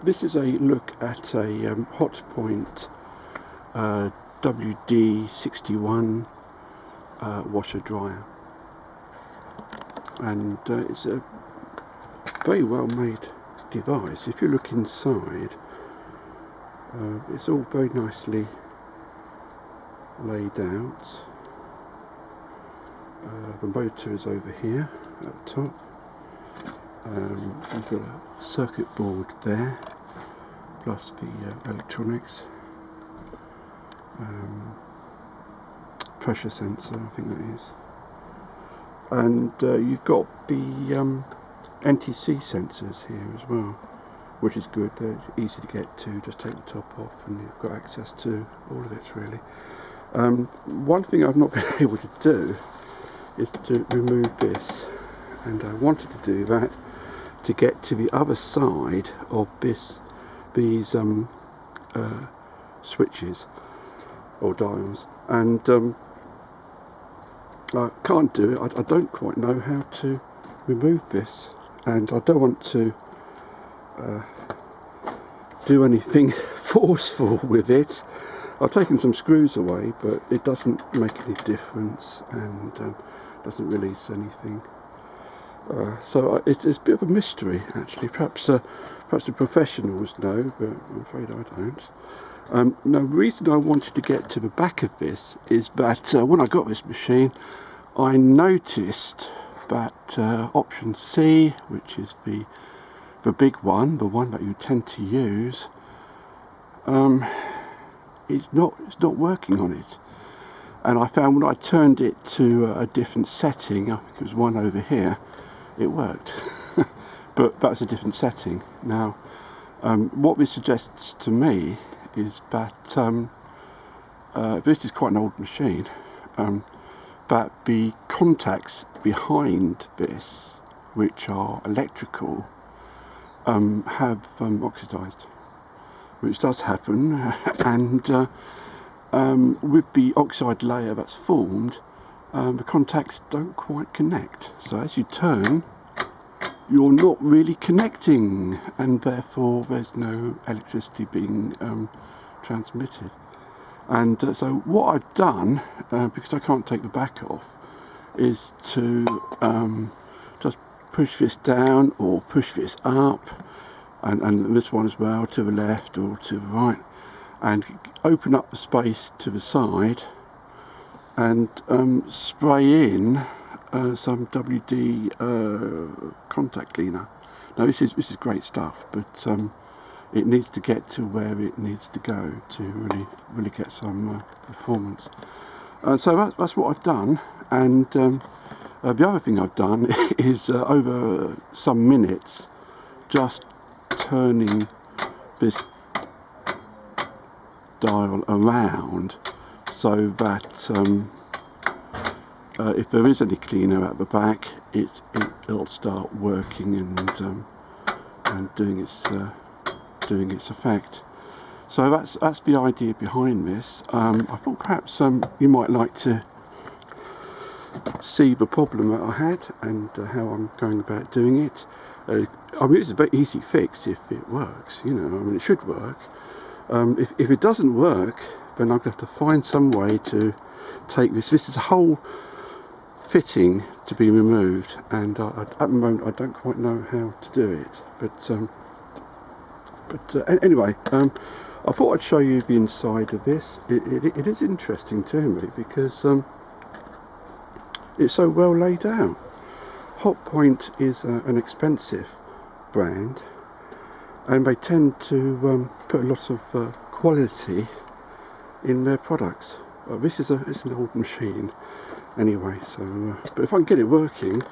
This is a look at a Hotpoint WD61 washer dryer, and it's a very well made device. If you look inside, it's all very nicely laid out. The motor is over here at the top. We've got a circuit board there, plus the electronics, pressure sensor, I think that is, and you've got the NTC sensors here as well, which is good. They're easy to get to. Just take the top off and you've got access to all of it, really. One thing I've not been able to do is to remove this, and I wanted to do that to get to the other side of these switches or dials, and I can't do it. I don't quite know how to remove this, and I don't want to do anything forceful with it. I've taken some screws away, but it doesn't make any difference, and doesn't release anything. So it's a bit of a mystery, actually. Perhaps the professionals know, but I'm afraid I don't. Now, the reason I wanted to get to the back of this is that when I got this machine, I noticed that option C, which is the big one, the one that you tend to use, it's not working on it. And I found when I turned it to a different setting, I think it was one over here, it worked. But that's a different setting. Now, what this suggests to me is that this is quite an old machine, that the contacts behind this, which are electrical, have oxidized, which does happen, and with the oxide layer that's formed, the contacts don't quite connect. So as you turn, you're not really connecting, and therefore there's no electricity being transmitted. And so what I've done, because I can't take the back off, is to just push this down or push this up, and this one as well, to the left or to the right, and open up the space to the side, and spray in some WD contact cleaner. Now this is great stuff, but it needs to get to where it needs to go to really get some performance. So that's what I've done, and the other thing I've done is over some minutes just turning this dial around, so that if there is any cleaner at the back, it'll start working and doing its effect. So that's the idea behind this. I thought perhaps you might like to see the problem that I had and how I'm going about doing it. I mean, it's a very easy fix if it works. You know, I mean, it should work. If it doesn't work, then I'm going to have to find some way to take this. This is a whole fitting to be removed, and at the moment I don't quite know how to do it. But anyway, I thought I'd show you the inside of this. It is interesting to me because it's so well laid out. Hotpoint is an expensive brand, and they tend to put a lot of quality in their products. This is an old machine anyway, so but if I can get it working,